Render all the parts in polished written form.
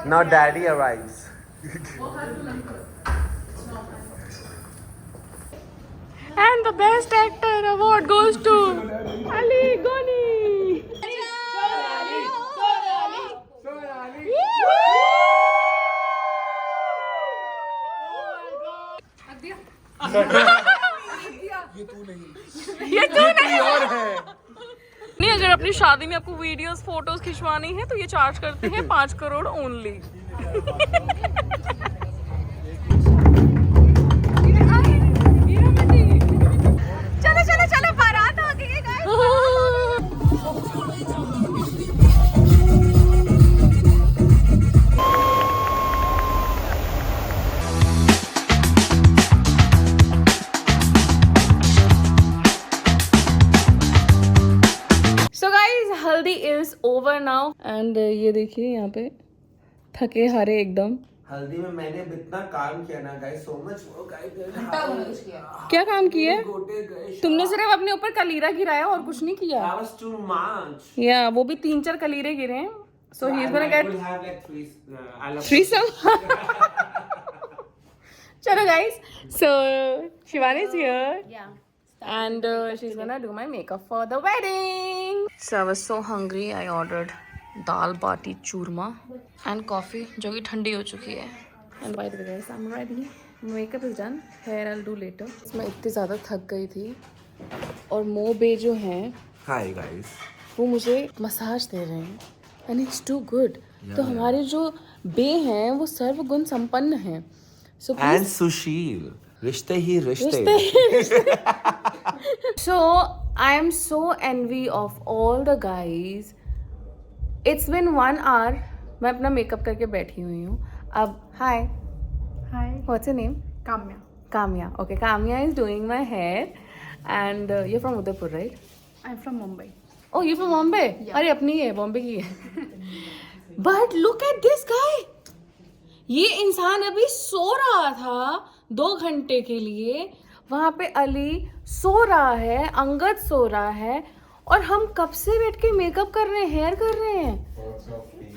Now daddy arrives. And the best actor award goes to Ali Goni. ये तू नहीं और है। नहीं, अगर अपनी शादी में आपको वीडियोस फोटोज खिंचवानी है तो ये चार्ज करते हैं 5 करोड़ ओनली। चलो चलो चलो, बारात आ गई है गाइस। So guys, हल्दी is over now and ये देखिए यहाँ पे थके हारे एकदम। हल्दी में मैंने इतना काम किया ना guys, so much work I did. क्या काम किए? गोटे गए। तुमने सिर्फ अपने ऊपर कलीरा गिराया और कुछ नहीं किया। That was too much. या वो भी 3-4 कलीरे गिरे हैं। So he's gonna get will have like threesome. चलो guys, so Shivani is here. Yeah. And she's gonna do my makeup for the wedding. So I was so hungry. I ordered dal bati churma and coffee, जो कि ठंडी हो चुकी है. And by the way guys, I'm ready. Makeup is done. Hair I'll do later. मैं इतनी ज़्यादा थक गई थी और मोबे जो हैं Hi guys. वो मुझे मसाज दे रहे हैं and it's too good. तो हमारे जो बे हैं वो सर्वगुण संपन्न हैं. So please. And Sushil. रिश्ते ही रिश्ते। So I am so envy of all the guys. It's been 1 hour. मैं अपना मेकअप करके बैठी हुई हूँ. अब hi. Hi. What's your name? Kamya. Kamya. Okay, Kamya is doing my hair, and you're from Udaipur, right? I'm from Mumbai. Oh, you're from Bombay? Yeah. अरे अपनी है, बॉम्बे की है. But look at this guy. ये इंसान अभी सो रहा था 2 घंटे के लिए. वहाँ पे अली सो रहा है, अंगद सो रहा है, और हम कब से बैठ के मेकअप कर रहे हैं, हेयर कर रहे हैं.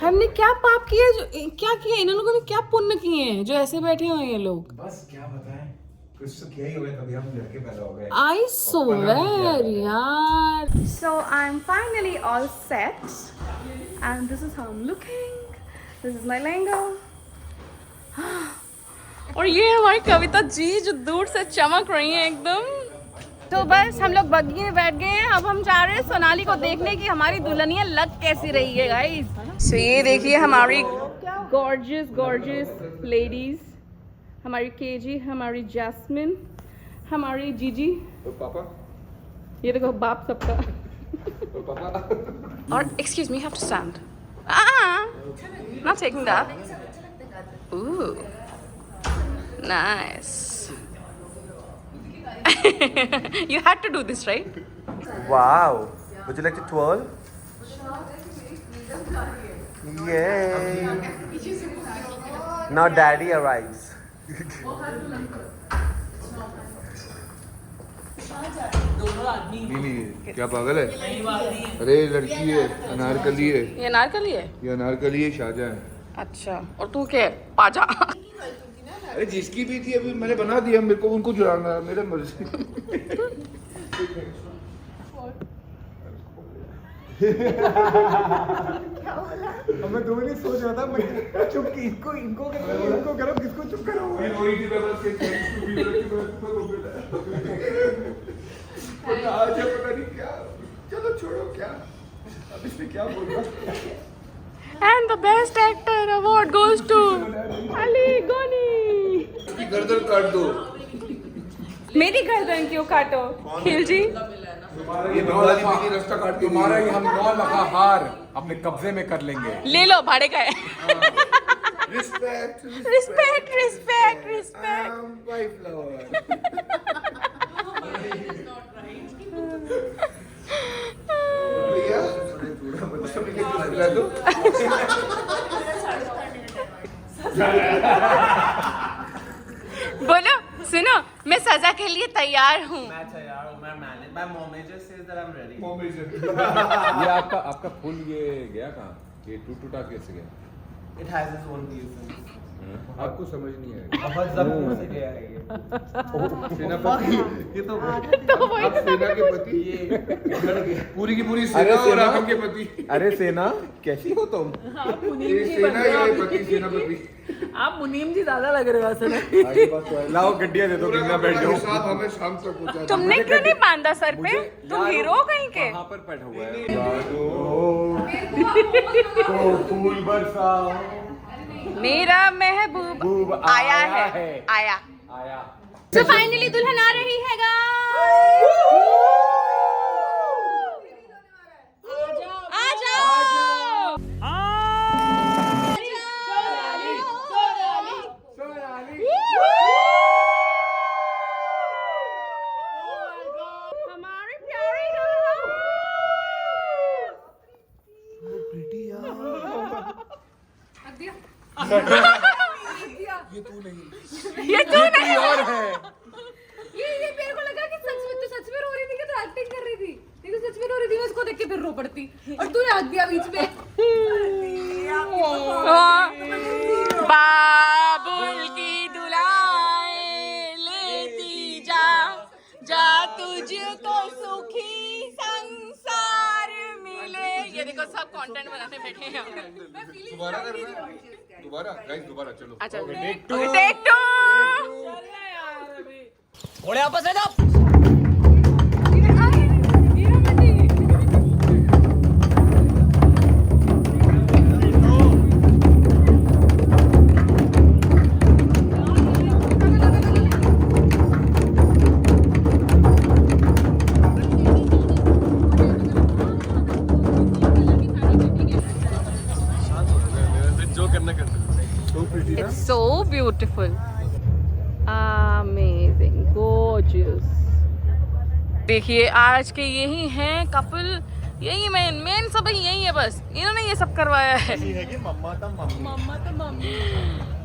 हमने क्या पाप किया, जो क्या किया इन लोगों ने, क्या पुण्य किए हैं जो ऐसे बैठे हुए हैं ये लोग. बस क्या बताएं, कुछ तो किया ही होगा तभी हम लड़के पैदा हो गए. I swear यार. So I'm finally all set and this is how I'm looking. This is my lehenga. और ये हमारी कविता जी जो दूर से चमक रही हैं एकदम. तो बस हम लोग बग्गी में बैठ गए हैं. अब हम जा रहे हैं सोनाली को देखने की हमारी दुल्हनिया लग कैसी रही है गाइस. सो ये देखिए हमारी गॉर्जियस लेडीज, हमारी केजी, हमारी जैस्मिन, हमारी जीजी तो पापा, ये देखो बाप सबका. तो पापा. और excuse me, have to stand. Not taking that. Ooh, nice. You had to do this, right? Wow. Would you like to twirl? Yay. Now daddy arrives. नहीं, क्या पागल है? अरे लड़की है, अनारकली है. ये अनारकली है. ये अनारकली है, शाहजहां है. अच्छा, और तू क्या है? पाजा. अरे जिसकी भी थी अभी मैंने बना दिया, मेरे को उनको जुड़ाना मेरा मर्जी. मैं 2 मिनट सोच रहा था, मैं चुप की इनको करो, किसको चुप कराऊं. आज पता नहीं क्या. चलो छोड़ो, क्या अब इसमें क्या बोलना. And the best actor award goes to Ali Goni. इसकी गर्दन काट दो. मेरी गर्दन क्यों काटो? खिल जी. ये बंगाली मेरी रास्ता काट के तुम्हारा ही हम 9 लाख हार अपने कब्जे में कर लेंगे. ले लो, भाड़े का है. Respect Respect. My flower. भैया थोड़ा खिला दो. बोलो, सुनो, मैं सजा के लिए तैयार हूँ. मैं तैयार हूँ. मैं manage. My manager says that I'm ready. ये आपका फूल ये गया कहाँ? ये टूटा कैसे गया? It has its own reason. आपको समझ नहीं आएगा। बहुत जख्मों से गया है ये। सेनापति ये तो आप सेना के पति ये उधड़ गया। पूरी की पूरी अरे सेना और सेना आपके पति। अरे सेना कैसी हो तुम? ये सेना ये पति सेनापति। आप मुनीम जी ज्यादा लग रहे हो असल में। आगे बात तो है। लाओ गड्डियां दे दो पूरा कितना का बैठ पूरा जाओ। हिसाब हमें शाम तक पहुंचा दो। तुमने क्यों नहीं बांधा सर पे? तुम हीरो हो कहीं के? वहाँ पर बैठा हुआ है। तो फूल बरसाओ मेरा महबूब खूब आया है आया। आया। तो फाइनली दुल्हन आ रही है आ जाओ। हमारी प्यारी ये तू नहीं और है। ये मेरे को लगा कि सच में रो रही थी कि तो एक्टिंग कर रही थी। लेकिन सच में रो रही थी, मैं उसको देख के फिर रो पड़ती और तूने हक दिया बीच में। बाबुल की दुलाएं लेती जा जा तुझको सुखी संसार मिले। ये देखो सब कंटेंट बनाने बैठे हैं यहाँ पे। दोबारा करना है? दोबारा गाइस दोबारा चलो। अच्छा टेक टू। थोड़े आपस में जाओ। जो करना कर सकते। It's so beautiful. Amazing, gorgeous. देखिए आज के यही हैं कपल, यही मेन सब यही है, बस इन्होंने ये सब करवाया है। मम्मा तो मम्मी।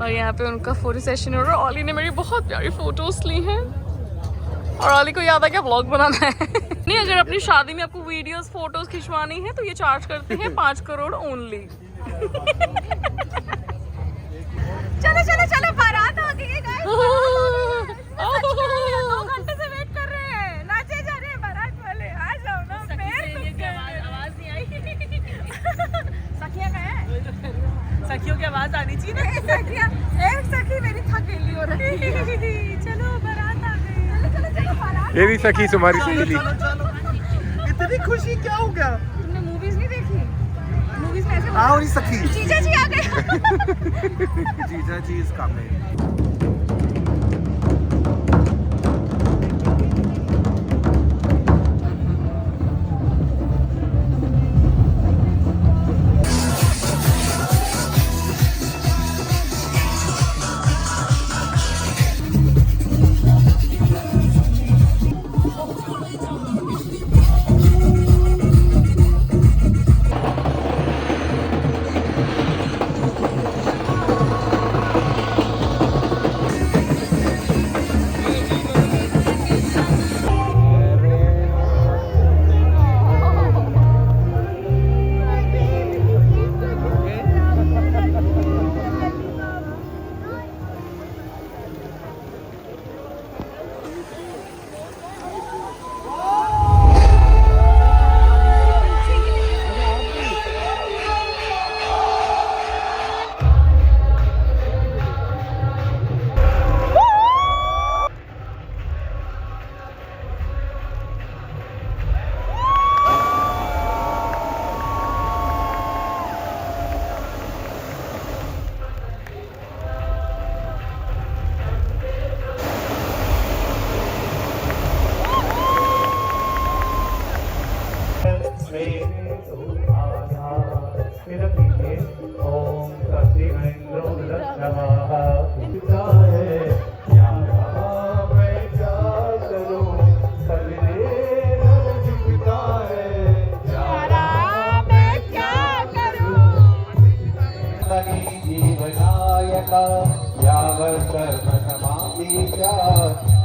और यहाँ पे उनका फोटो सेशन हो रहा है। ऑली ने मेरी बहुत प्यारी फोटोज ली हैं और ऑली को याद आ गया व्लॉग बनाना है। नहीं, अगर अपनी शादी में आपको वीडियोस फोटोज खिंचवानी है तो ये चार्ज करते हैं 5 करोड़ ओनली। चलो बारात आ गई है गाइस। 2 घंटे से वेट कर रहे हैं, नाचे जा रहे हैं बारात वाले। आ जाओ ना। आवाज नहीं आई। सखिया का है, सखियों की आवाज आनी चाहिए ना। सखिया, एक सखी मेरी थकेली हो रही है। चलो बारात आ गई। चलो बारात। ये भी सखी तुम्हारी सहेली। इतनी खुशी क्या हो गया? तुमने मूवीज नहीं देखी? मूवीज में ऐसे आओ नहीं सखी। जीजा जी आ गए। जीजा जी इज कमिंग।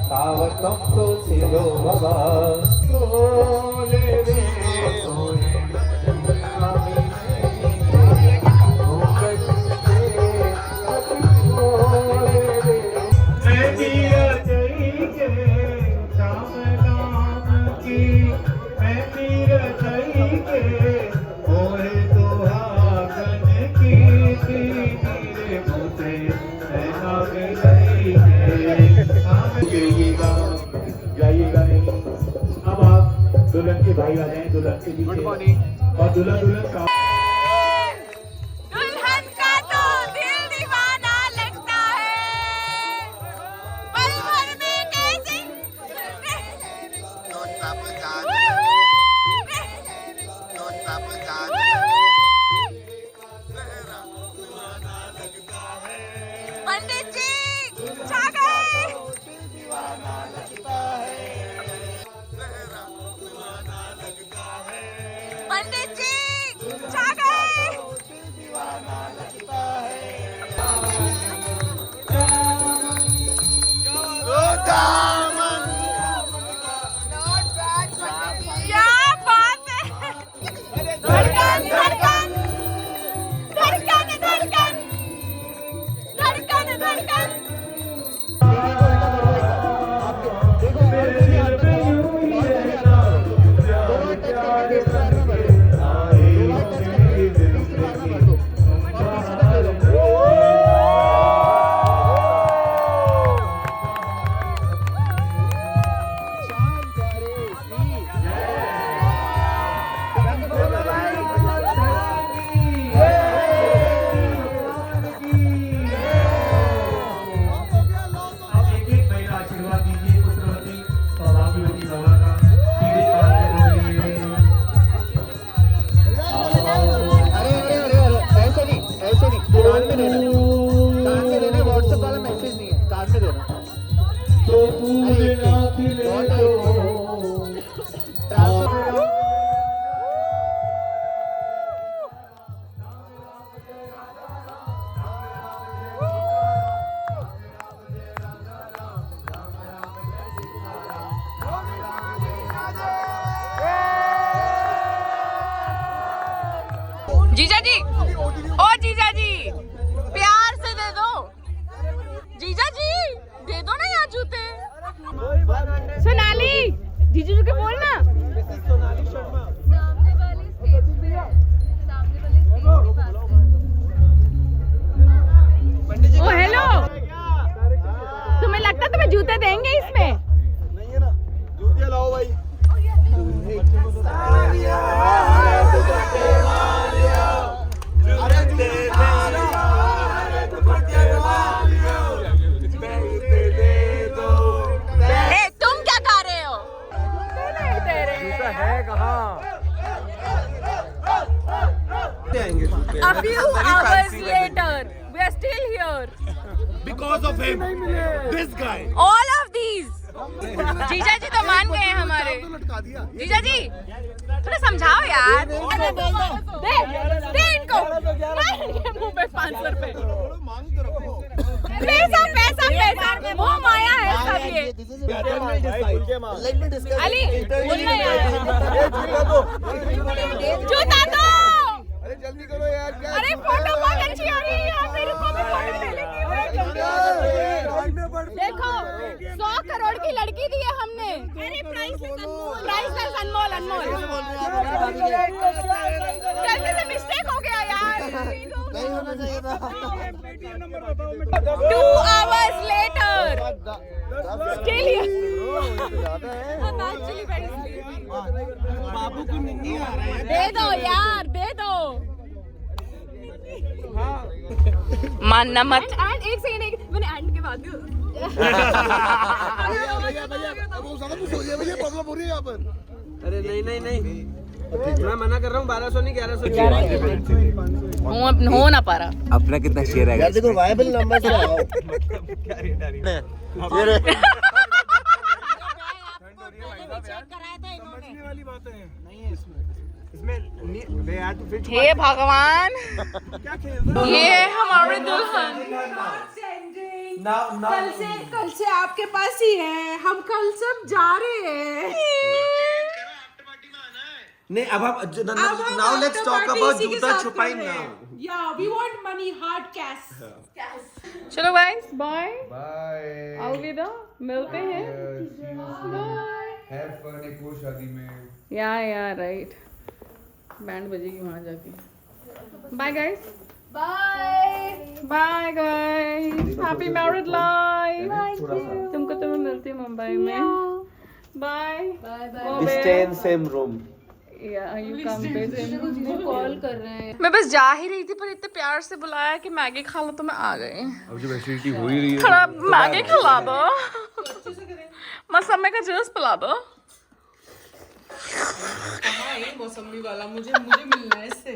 तावतम तो सिरो बाबा सोले रे सोले भाई आ जाए दुल्हन के पीछे और दुल्हन दुल्हन का दुल्हन का तो दिल दीवाना लगता है, पल भर में कैसे पंडित जी छा गए। पंडित जी छा गए। क्या बात है। धड़कन धड़कन धड़कन धड़कन धड़कन धड़कन। जीजा जी, ओ जीजा जी, प्यार से दे दो। जीजा जी दे दो ना यार जूते। सोनाली जीजू जी के बोलना। ओ हेलो, तुम्हें लगता तुम्हें जूते देंगे इसमें? नहीं है ना, जूते लाओ भाई। तुम क्या खा रहे हो? है कहाँ? A few hours later, we are still here. Because of him, this guy. All of these. जीजा जी तो मान गए हैं हमारे। जीजा जी थोड़ा समझाओ यार। दे इनको। मार इनके मुंह पे 500 रुपए। पैसा पैसा पैसा वो माया है सब ये। अली बोलना यार। जूता दो। अरे जल्दी करो यार। अरे फोटो बहुत अच्छी आ रही है यार, मेरे को भी फोटो ले लेंगे। देखो 100 करोड़ की लड़की दी है हमने। अरे प्राइस अनमोल अनमोल। गलती से मिस्टेक हो गया यार। नहीं होना चाहिए था। 2 hours later, still here. I'm actually very sleepy. बाबू की नींद आ रहा है। दे दो यार, दे दो। मानना मत। एंड एक सेकंड, मैंने एंड के बाद प्रॉब्लम हो रही है यहाँ पर। अरे नहीं मैं मना कर रहा हूँ। 1200 नहीं 1100 हो ना पा रहा। अपना कितना शेयर है? यार देखो वायबल नंबर से लगाओ। समझने वाली बातें हैं नहीं है इसमें। हे भगवान, क्या खेल ये हमारे दुल्हन। कल से आपके पास ही है, हम कल सब जा रहे हैं। नहीं अब नाउ लेट्स टॉक अबाउट जूता छुपाई now. Yeah we want money, hard cash. चलो गाइस बाय बाय। अलविदा, मिलते हैं। हैव फन एक और शादी में। या राइट, बैंड बजेगी वहां जाके। Bye guys. Bye guys, happy married life. तुमको तो मैं मिलती हूँ मुंबई में। Bye We stay in same room. Call कर रहे हैं। मैं बस जा ही रही थी पर इतने प्यार से बुलाया कि मैगी खा लो तो मैं आ गई। अब जब एसिडिटी हो ही रही है थोड़ा मैगी खिला दो, मौसमी का जूस पिला दो। मौसमी वाला मुझे मिलना है इससे।